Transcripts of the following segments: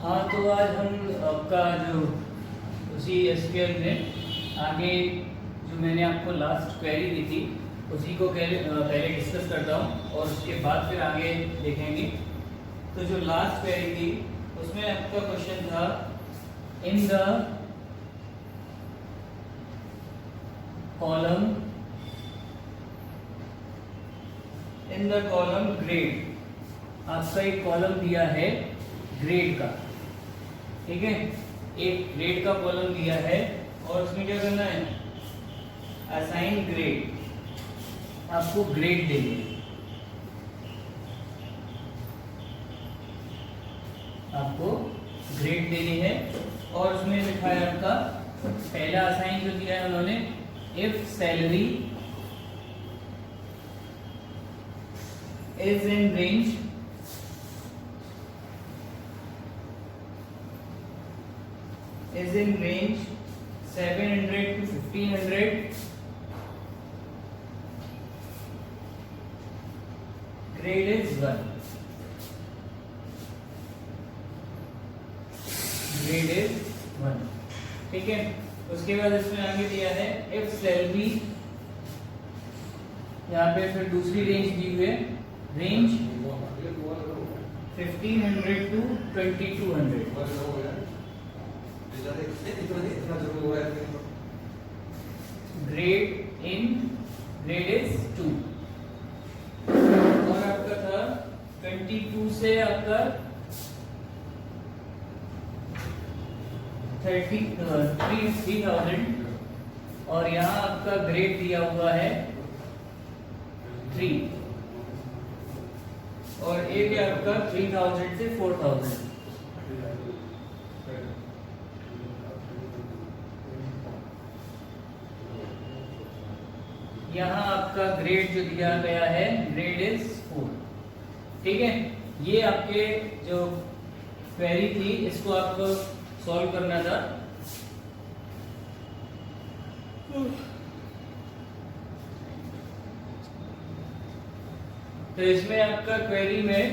हाँ, तो आज हम आपका जो उसी एसक्यूएल में आगे जो मैंने आपको लास्ट क्वेरी दी थी उसी को पहले डिस्कस करता हूँ और उसके बाद फिर आगे देखेंगे। तो जो लास्ट क्वेरी थी उसमें आपका क्वेश्चन था इन द कॉलम ग्रेड। आपका एक कॉलम दिया है ग्रेड का, ठीक है, एक ग्रेड का कॉलम दिया है और उसमें क्या करना है, असाइन ग्रेड, आपको ग्रेड देंगे, आपको ग्रेड देनी है। और उसमें लिखा है आपका पहला असाइन जो दिया है उन्होंने, if salary is in range is in range 700 to 1500, grade is 1, grade is 1, ठीक है। उसके बाद इसमें आगे दिया है if सैलरी, यहाँ पे फिर दूसरी रेंज दी हुई है, रेंज 1500 to 2200, ग्रेड इज 2। और आपका था 22 से आपका 3000 और यहाँ आपका ग्रेड दिया हुआ है 3 और एक है आपका 3000 से 4000। यहाँ आपका ग्रेड जो दिया गया है ग्रेड इज 4, ठीक है। ये आपके जो क्वेरी थी इसको आपको सॉल्व करना था। तो इसमें आपका क्वेरी में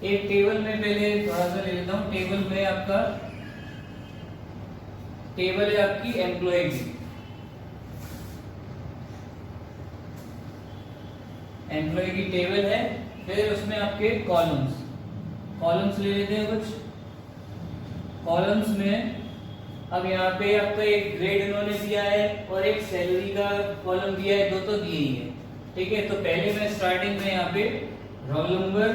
एक टेबल में पहले थोड़ा सा ले लेता हूं। टेबल में आपका टेबल है आपकी एम्प्लॉय की, एम्प्लॉय की टेबल है। फिर उसमें आपके कॉलम्स ले लेते हैं कुछ। कॉलम्स में अब यहाँ पे आपका एक ग्रेड इन्होंने दिया है और एक सैलरी का कॉलम दिया है, दो तो दिए ही है, ठीक है। तो पहले मैं स्टार्टिंग में यहाँ पे रोल नंबर,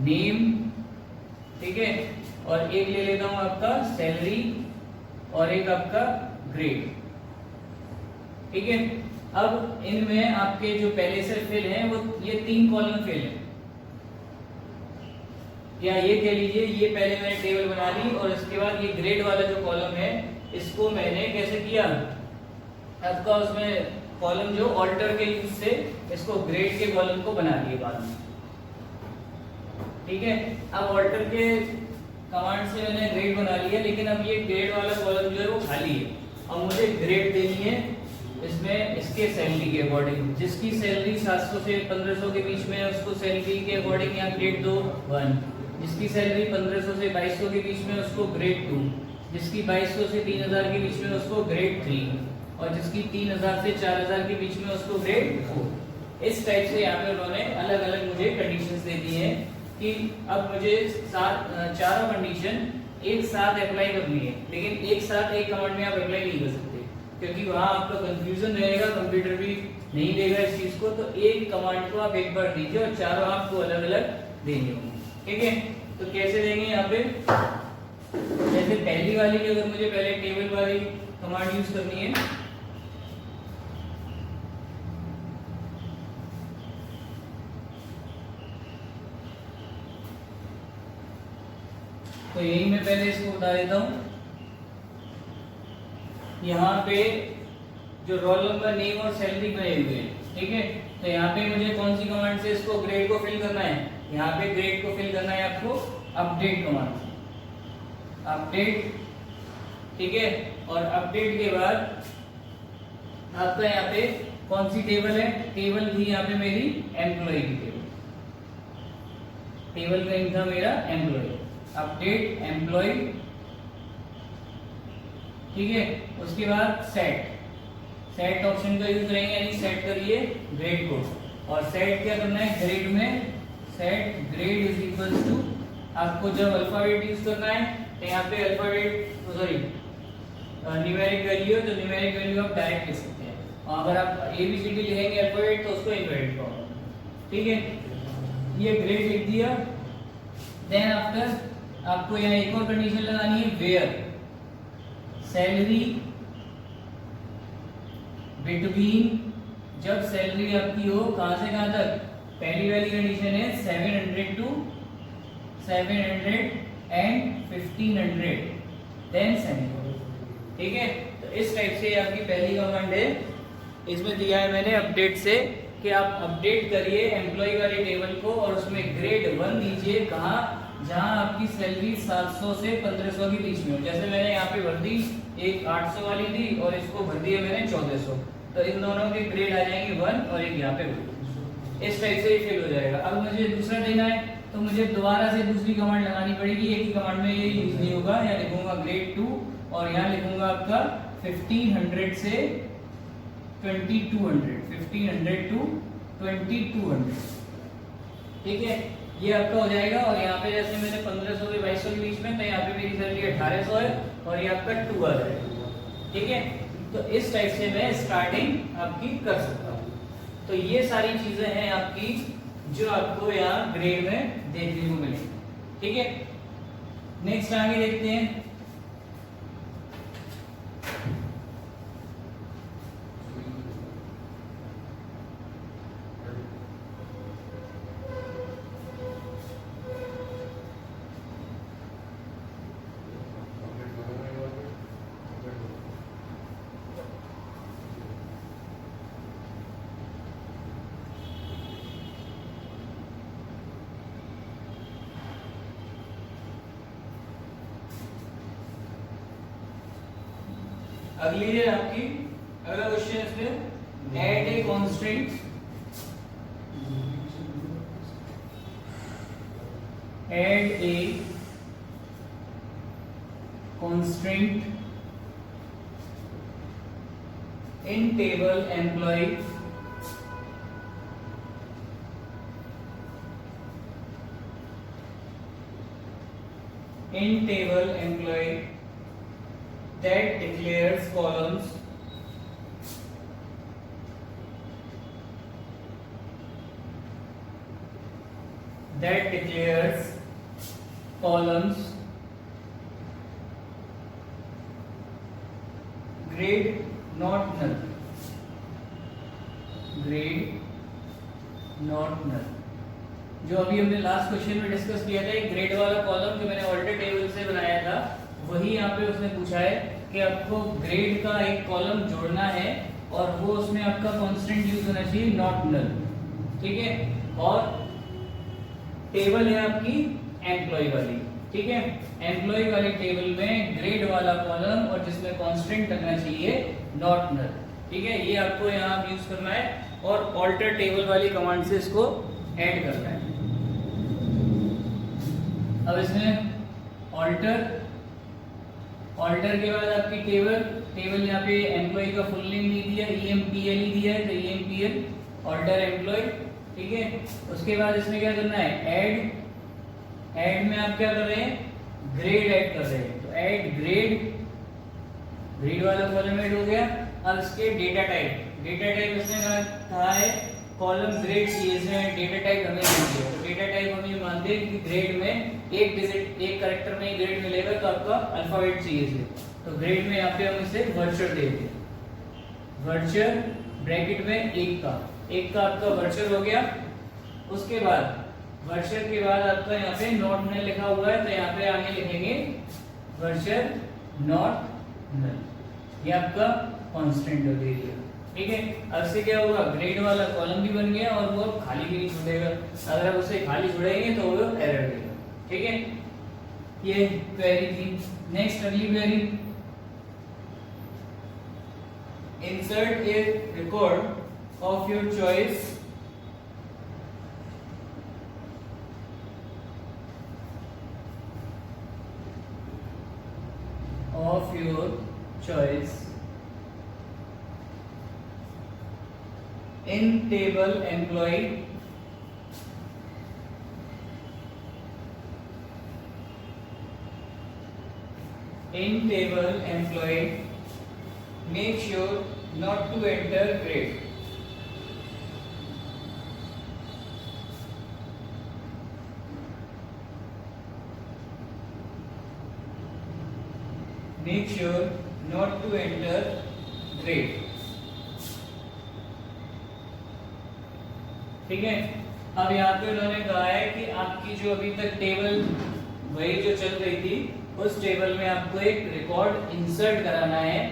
नेम, ठीक है, और एक ले लेता हूँ आपका सैलरी और एक आपका ग्रेड, ठीक है। अब इनमें आपके जो पहले से फिल हैं वो ये 3 कॉलम फिल है, या ये कह लीजिए ये पहले मैंने टेबल बना ली और इसके बाद ये ग्रेड वाला जो कॉलम है इसको मैंने कैसे किया, आपका उसमें कॉलम जो ऑल्टर के यूज से इसको ग्रेड के कॉलम को बना दिए बाद में, ठीक है। अब ऑल्टर के कमांड से मैंने ग्रेड बना लिया, लेकिन अब ये ग्रेड वाला कॉलम जो है वो खाली है। अब मुझे ग्रेड देनी है इसमें इसके सैलरी के अकॉर्डिंग, जिसकी सैलरी 700 से 1500 के बीच में है उसको सैलरी के अकॉर्डिंग यहाँ ग्रेड दो 1, जिसकी सैलरी 1500 से 2200 के बीच में उसको ग्रेड 2, जिसकी 2200 से 3000 के बीच में उसको ग्रेड 3 और जिसकी 3000 से 4000 के बीच में उसको ग्रेड 4। इस टाइप से यहाँ पे उन्होंने अलग अलग मुझे कंडीशंस दे दी है कि अब मुझे चारों कंडीशन एक साथ अप्लाई करनी है, लेकिन एक साथ एक कमांड में आप अप्लाई नहीं कर सकते क्योंकि वहां आपका कंफ्यूजन रहेगा, कंप्यूटर भी नहीं देगा इस चीज को। तो एक कमांड को आप एक बार दीजिए और चारों आपको अलग अलग देंगे, ठीक है। तो कैसे देंगे यहाँ पे, जैसे पहली वाली की अगर मुझे पहले टेबल वाली कमांड यूज करनी है, तो यही मैं पहले इसको बता देता हूं। यहाँ पे जो रोल नंबर, नेम और सैलरी बने हुए हैं, ठीक है। तो यहाँ पे मुझे कौन सी कमांड से इसको ग्रेड को फिल करना है, यहाँ पे ग्रेड को फिल करना है आपको अपडेट कमांड, अपडेट, ठीक है। और अपडेट के बाद आपका यहाँ पे कौन सी टेबल है, टेबल थी यहाँ पे मेरी एम्प्लॉय की टेबल, टेबल नेम था मेरा एम्प्लॉय, अपडेट एम्प्लॉय, ठीक है। उसके बाद सेट ऑप्शन का यूज करेंगे, यानी सेट करिए ग्रेड को, और सेट क्या करना है ग्रेड में, set grade is equal to, आपको जब अल्फाबेट यूज करना है तो यहाँ पे अल्फाबेट सॉरी न्यूमेरिक वैल्यू, तो न्यूमेरिक वैल्यू आप डायरेक्ट लिख सकते हैं, और अगर आप ABCD लिखेंगे अल्फाबेट तो उसको इनवर्टेड फॉर्म, ठीक है। ये ग्रेड लिख दिया। देन आफ्टर आपको यहाँ एक और कंडीशन लगानी है, वेयर सैलरी बिटवीन, जब सैलरी आपकी हो कहां से कहां तक, पहली वाली कंडीशन है 700 टू 700 एंड 1500, देन सेमीकोलन, ठीक है। तो इस टाइप से आपकी पहली कमांड है, इसमें दिया है मैंने अपडेट से कि आप अपडेट करिए एम्प्लॉय वाले टेबल को और उसमें ग्रेड 1 दीजिए, कहाँ, जहां आपकी सैलरी 700 से 1500 के बीच में हो। जैसे मैंने यहाँ पे भर दी, एक 800 वाली दी और इसको भर दिया मैंने 1400, तो इन दोनों के ग्रेड आ जाएंगे 1 और एक यहाँ पे 1। इस टाइप से ये फिल हो जाएगा। अब मुझे दूसरा देना है तो मुझे दोबारा से दूसरी कमांड लगानी पड़ेगी, एक ही कमांड में ये यूज नहीं होगा। यहाँ लिखूंगा ग्रेड 2 और यहाँ लिखूंगा आपका 1500 से 2200, 1500 टू 2200, ठीक है। ये आपका हो जाएगा। और यहाँ पे जैसे मैंने 1500 से 2200 के बीच में, तो यहाँ पे मेरी सैलरी 1800 है और ये आपका 2 आ जाएगा, ठीक है। तो इस टाइप से मैं स्टार्टिंग आपकी कर सकता हूँ। तो ये सारी चीजें हैं आपकी जो आपको यहाँ ग्रेड में देखने को मिलेगी, ठीक है। नेक्स्ट आगे देखते हैं। अगली है आपकी, अगला क्वेश्चन इसमें, add a constant, add a constant in table employ that declares columns grade not null, grade not null। जो अभी हमने लास्ट क्वेश्चन में डिस्कस किया था, एक ग्रेड वाला कॉलम जो मैंने ऑल्टर टेबल से बनाया था, वही यहाँ पे उसने पूछा है कि आपको ग्रेड का एक कॉलम जोड़ना है और वो उसमें आपका कांस्टेंट यूज होना चाहिए नॉट नल, ठीक है। और टेबल है आपकी एम्प्लॉय वाली, ठीक है। एम्प्लॉय वाली टेबल में ग्रेड वाला कॉलम और जिसमें कांस्टेंट लगना चाहिए नॉट नल, ठीक है। ये आपको यहाँ यूज करना है और ऑल्टर टेबल वाली कमांड से इसको ऐड करना है। अब इसमें ऑल्टर के बाद आपकी टेबल यहाँ पे एम्प्लॉय का फुल नेम नहीं दिया, EMPL ही दिया है, तो EMPL ऑल्टर एम्प्लॉय, ठीक है। उसके बाद इसमें क्या करना है, ऐड में आप क्या कर रहे हैं, ग्रेड ऐड कर रहे हैं, तो ऐड ग्रेड वाला कॉलम ऐड हो गया। अब इसके डेटा टाइप इसने कहा है कॉलम ग्रेड सीएस में, डेटा टाइप हमें चाहिए, तो डेटा टाइप हम ये मानते हैं कि ग्रेड में एक डिजिट, एक कैरेक्टर में ग्रेड मिलेगा, तो आपका अल्फाबेट चाहिए इसे, तो ग्रेड में यहाँ पे हम इसे वर्चर देते हैं, वर्चर ब्रैकेट में एक का आपका वर्चर हो गया। उसके बाद वर्चर के बाद आपका यहाँ पे नॉट नल लिखा हुआ है, तो यहाँ पे आगे लिखेंगे वर्चर नॉट नल, ये आपका कांस्टेंट हो गया, ठीक है। अब से क्या होगा, ग्रेड वाला कॉलम भी बन गया और वो खाली भी नहीं छोड़ेगा, अगर आप उसे खाली छोड़ेंगे तो वो एरर देगा, ठीक है। ये क्वेरी थी। नेक्स्ट अगली query, insert A record of your choice of your choice in table employee make sure not to enter grade. Make sure not to enter grade. ठीक है। अब यहाँ पे उन्होंने कहा है कि आपकी जो अभी तक टेबल वही जो चल रही थी, उस टेबल में आपको एक रिकॉर्ड इंसर्ट कराना है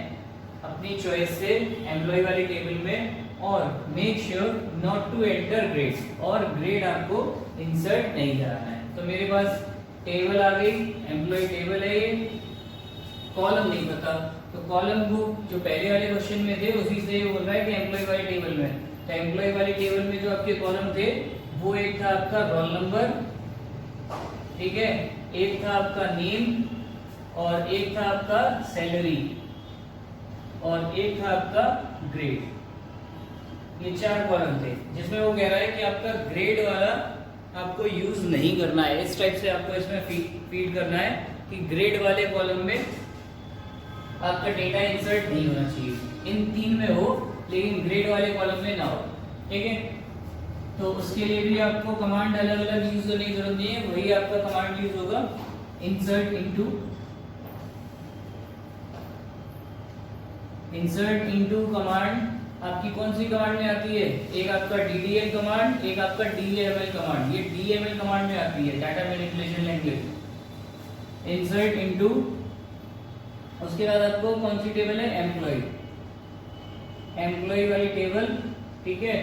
अपनी चॉइस से एम्प्लॉय वाली टेबल में, और make sure not to enter grade, और ग्रेड आपको इंसर्ट नहीं कराना है। तो मेरे पास टेबल आ गई, एम्प्लॉय टेबल है, ये कॉलम नहीं पता, तो कॉलम को जो पहले वाले क्वेश्चन में थे उसी से ये बोल रहा है कि एम्प्लॉय वाली टेबल में, तो एम्प्लॉय वाली टेबल में जो आपके कॉलम थे वो एक था आपका रोल नंबर, ठीक है, एक था आपका नेम, और एक था आपका सैलरी, और एक था आपका ग्रेड। ये 4 कॉलम थे जिसमें वो कह रहा है कि आपका ग्रेड वाला आपको यूज नहीं करना है। इस टाइप से आपको इसमें फीड करना है कि ग्रेड वाले कॉलम में आपका डेटा इंसर्ट नहीं होना चाहिए। इन 3 में हो लेकिन ग्रेड वाले कॉलम में ना हो, ठीक है। तो उसके लिए भी आपको कमांड अलग अलग यूज करने की जरूरत नहीं है, वही आपका कमांड यूज होगा इंसर्ट इनटू कमांड आपकी कौन सी कमांड में आती है? एक आपका DDL कमांड, एक आपका DML कमांड। ये DML कमांड में आती है, data manipulation language. Insert into, उसके बाद आपको कौन सी टेबल है? एम्प्लॉय वाली टेबल, ठीक है।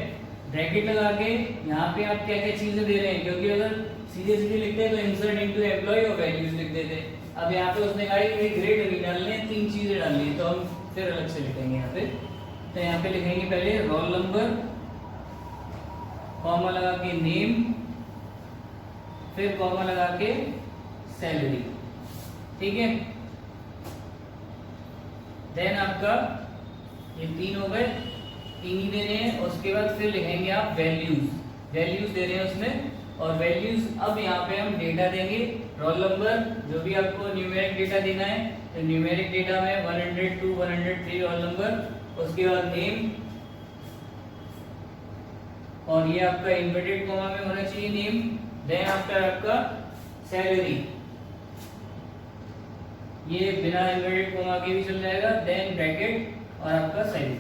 ब्रैकेट लगा के यहाँ पे आप क्या क्या चीजें दे रहे हैं, क्योंकि अगर सीधे सीधे लिखते हैं तो इंसर्ट इनटू एम्प्लॉय और वैल्यूज लिख देते। अब यहाँ पे उसने कहा कि ग्रेड नहीं डालने, 3 चीजें डालनी है, तो हम फिर अलग से लिखेंगे यहाँ पे। तो यहाँ पे लिखेंगे पहले रोल नंबर, कॉमा लगा के नेम, फिर कॉमा लगा के सैलरी, ठीक है। देन आपका ये 3 हो गए, 3 ही देने हैं। उसके बाद फिर लिखेंगे आप वैल्यूज दे रहे हैं उसमें, और वैल्यूज अब यहाँ पे हम डेटा देंगे, रोल नंबर जो भी आपको न्यूमेरिक डेटा देना है, तो न्यूमेरिक डेटा में 102 103 रोल नंबर, उसके बाद नेम, और ये आपका इन्वर्टेड कॉमा में होना चाहिए नेम। देन आफ्टर आपका सैलरी, ये बिना इन्वर्टेड कॉमा के भी चल जाएगा, देन ब्रैकेट और आपका साइज।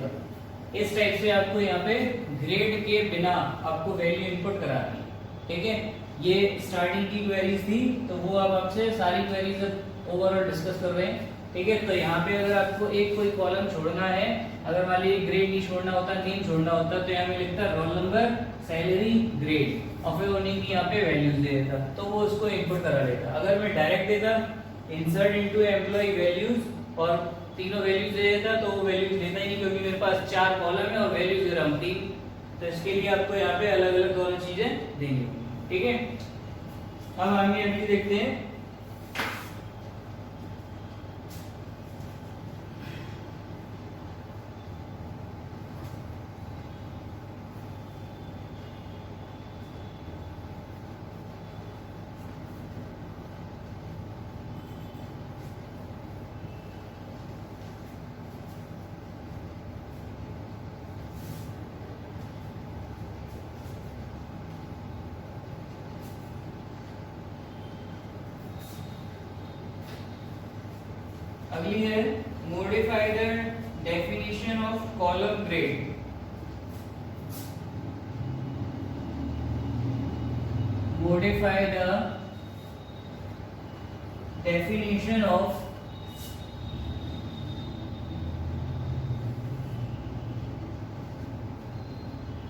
इस टाइप से आपको यहाँ पे ग्रेड के बिना आपको वैल्यू इनपुट करानी है, ठीक है। ये स्टार्टिंग की क्वेरीज थी, तो वो अब आपसे सारी क्वेरीज ओवरऑल डिस्कस कर रहे हैं, ठीक है। तो यहाँ पे अगर आपको एक कोई कॉलम छोड़ना है, अगर मान लीजिए ग्रेड नहीं छोड़ना होता, नेम छोड़ना होता, तो यहाँ पे लिखता रोल नंबर, सैलरी, ग्रेड, और फिर उन्हीं की यहाँ पे वैल्यूज दे देता, तो वो उसको इनपुट करा लेता। अगर मैं डायरेक्ट देता इंसर्ट इनटू एम्प्लॉय वैल्यूज और तीनों वैल्यूज दे देता, तो वो वैल्यूज देता ही नहीं, क्योंकि मेरे पास 4 कॉलम है और वैल्यूज दे रहा हूँ 3, तो इसके लिए आपको यहाँ पे अलग अलग दोनों चीजें देंगे, ठीक है। अब आगे अभी देखते हैं अगली है modify the definition of column grade. Modify the definition of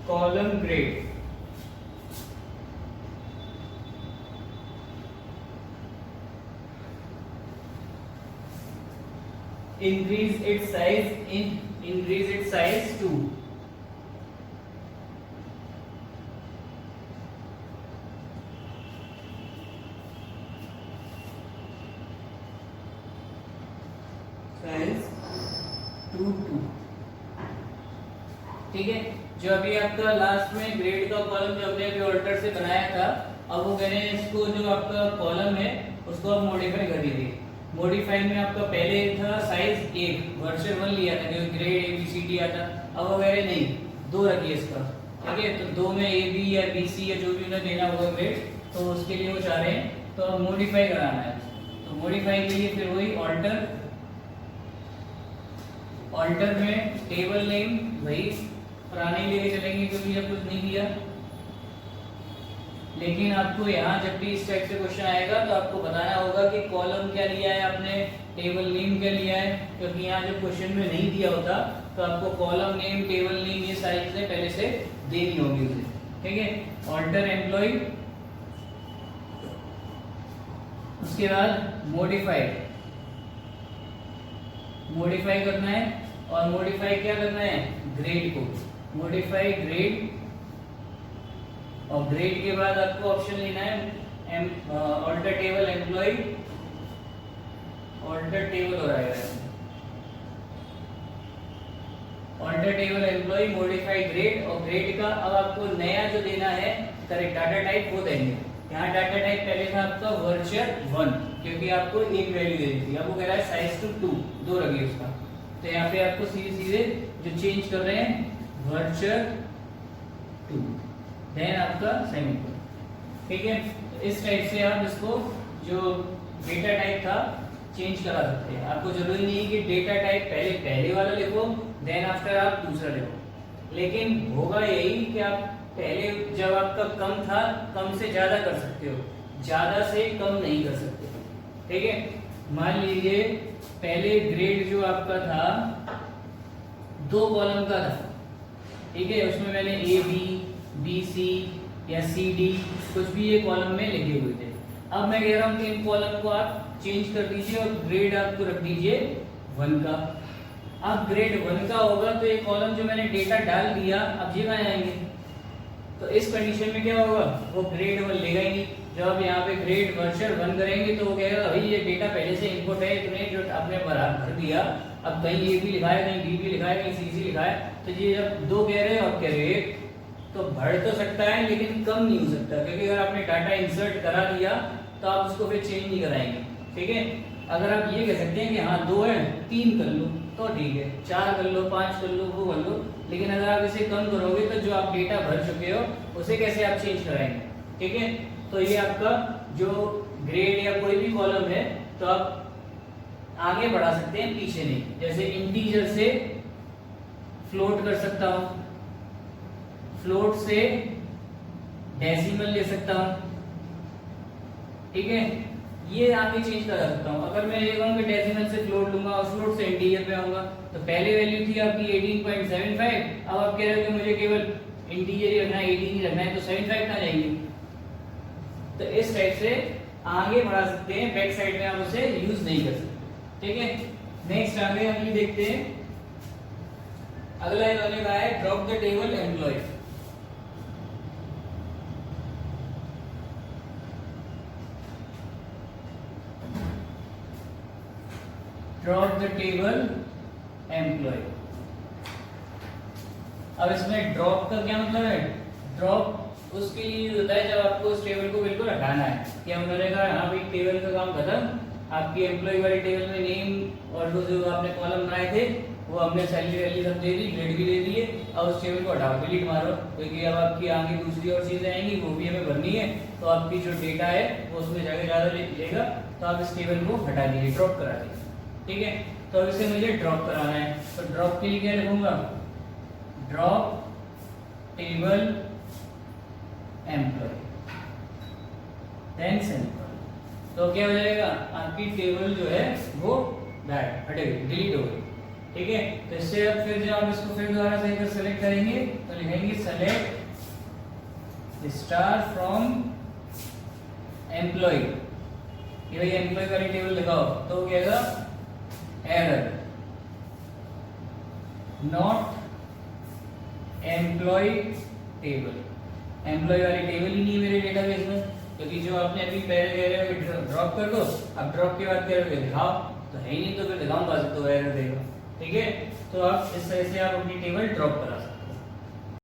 column grade. increase its size to 2 ठीक है। जो अभी आपका लास्ट में ग्रेड का कॉलम जो हमने अभी ऑल्टर से बनाया था, अब वो कहने इसको जो आपका कॉलम है उसको आप मॉडिफाई कर दीजिए। मॉडिफाई में आपका पहले था साइज 1 वर्जन 1 लिया था जो ग्रेड ABCD आता, अब वो कह रहे नहीं 2 रखिए इसका, ठीक है। तो 2 में AB या BC या जो भी उन्हें देना होगा ग्रेड, तो उसके लिए वो चाह रहे हैं तो अब मॉडिफाई कराना है। तो मॉडिफाई के लिए फिर वही ऑल्टर में टेबल नेम वही पुराने लेके चलेंगे क्योंकि जब कुछ नहीं दिया। लेकिन आपको यहाँ जब भी इस टाइप से क्वेश्चन आएगा तो आपको बताना होगा कि कॉलम क्या लिया है आपने, टेबल नेम क्या लिया है, क्योंकि यहाँ जब क्वेश्चन में नहीं दिया होता तो आपको कॉलम नेम, टेबल नेम ये सारी चीजें पहले से देनी होगी उसे, ठीक है। ऑल्टर एम्प्लॉय, उसके बाद मॉडिफाई करना है। और मॉडिफाई क्या करना है, ग्रेड को मॉडिफाई ग्रेड, और ग्रेड के बाद आपको ऑप्शन लेना है alter table employ, alter table हो रहा है, alter table employ modify grade. और ग्रेड का अब आपको नया जो देना है करेक्ट डाटा टाइप वो देंगे। यहाँ डाटा टाइप पहले था आपका वर्चर 1 क्योंकि आपको एक वैल्यू दे दी थी, अब वो कह रहा है साइज टू 2 रखिए उसका। तो यहाँ पे आपको सीधे जो चेंज कर रहे हैं वर्चर 2 देन आपका सेमीकोलन, ठीक है। इस टाइप से आप इसको जो डेटा टाइप था चेंज करा सकते हैं। आपको जरूरी नहीं है कि डेटा टाइप पहले वाला लिखो देन आफ्टर आप दूसरा लिखो, लेकिन होगा यही कि आप पहले जब आपका कम था कम से ज्यादा कर सकते हो, ज्यादा से कम नहीं कर सकते, ठीक है। मान लीजिए पहले ग्रेड जो आपका था 2 कॉलम का था, ठीक है, उसमें मैंने AB BC या CD कुछ भी ये कॉलम में लिखे हुए थे। अब मैं कह रहा हूँ कि इन कॉलम को आप चेंज कर दीजिए और ग्रेड आपको रख दीजिए 1 का। अब ग्रेड 1 का होगा तो ये कॉलम जो मैंने डेटा डाल दिया अब ये कहाँ आएंगे, तो इस कंडीशन में क्या होगा, वो ग्रेड 1 लेगा ही नहीं। जब आप यहाँ पे ग्रेड वर्चर 1 करेंगे तो वो कहेगा भाई ये डेटा पहले से इनपुट है, इतने जो आपने भर दिया, अब कहीं A भी लिखा है, कहीं B भी लिखा है, कहीं C लिखा है, तो ये जब 2 कह रहे हैं और कह रहे हैं तो बढ़ तो सकता है लेकिन कम नहीं हो सकता, क्योंकि अगर आपने डाटा इंसर्ट करा दिया तो आप उसको फिर चेंज नहीं कराएंगे, ठीक है। अगर आप ये कह सकते हैं कि हाँ 2 है 3 कर लो तो ठीक है, 4 कर लो, 5 कर लो, वो कर लो, लेकिन अगर आप इसे कम करोगे तो जो आप डेटा भर चुके हो उसे कैसे आप चेंज कराएंगे, ठीक है। तो ये आपका जो ग्रेड या कोई भी कॉलम है तो आप आगे बढ़ा सकते हैं, पीछे नहीं। जैसे इंटीजर से फ्लोट कर सकता हूं, फ्लोट से डेसिमल ले सकता हूं, ठीक है, ये आगे चेंज कर सकता हूं। अगर मैं ये कहूं कि डेसिमल से फ्लोट लूंगा और फ्लोट से इंटीजर पे आऊंगा, तो पहले वैल्यू थी आपकी 18.75, अब आप कह रहे हो कि मुझे केवल इंटीजर ही रखना है, 18 ही रखना है, तो 75 कहां जाएंगे। तो इस टाइप से आगे बढ़ा सकते हैं, बैक साइड में आप उसे यूज नहीं कर सकते, ठीक है। नेक्स्ट आगे हम ये देखते हैं, अगला इन्होंने कहा है drop the table employ. Drop the table employ. अब इसमें ड्रॉप का क्या मतलब है, ड्रॉप उसके लिए होता है जब आपको उस टेबल को बिल्कुल हटाना है, कि हम उन्होंने कहा हाँ भाई टेबल का काम खत्म, आपकी एम्प्लॉय वाली टेबल में नेम और वो जो आपने कॉलम बनाए थे वो हमने सैलरी वैल्यू सब दे दी, ग्रेड भी दे दिए, अब उस टेबल को हटाओ, डिलीट मारो, क्योंकि अब आपकी आगे दूसरी और चीजें आएंगी वो भी हमें भरनी है, तो आपकी जो डेटा है वो उसमें जाके ज्यादा लेगा, तो आप इस टेबल को हटा दीजिए, ड्रॉप करा दीजिए, ठीक है। तो अब इसे मुझे ड्रॉप कराना है, तो ड्रॉप के लिए क्या लिखूंगा, drop table employ then semicolon. तो क्या हो जाएगा, आपकी टेबल जो है वो हटे गई, डिलीट हो गई, ठीक है। तो इससे अब फिर जब आप इसको फिर दोबारा से सेलेक्ट करेंगे तो लिखेंगे सेलेक्ट स्टार फ्रॉम एम्प्लॉय, ये भाई एम्प्लॉय वाली टेबल लगाओ, तो क्या होगा, error not employ table, employ वाली टेबल ही नहीं है मेरे डेटाबेस में, क्योंकि जो आपने अभी पहले कह रहे हो ड्रॉप कर दो, अब ड्रॉप के बाद कह रहे हो दिखाओ, तो है ही नहीं, तो फिर दिखाऊंगा तो एरर देगा, ठीक है, तो आप इस तरह से आप अपनी टेबल ड्रॉप करा सकते हैं।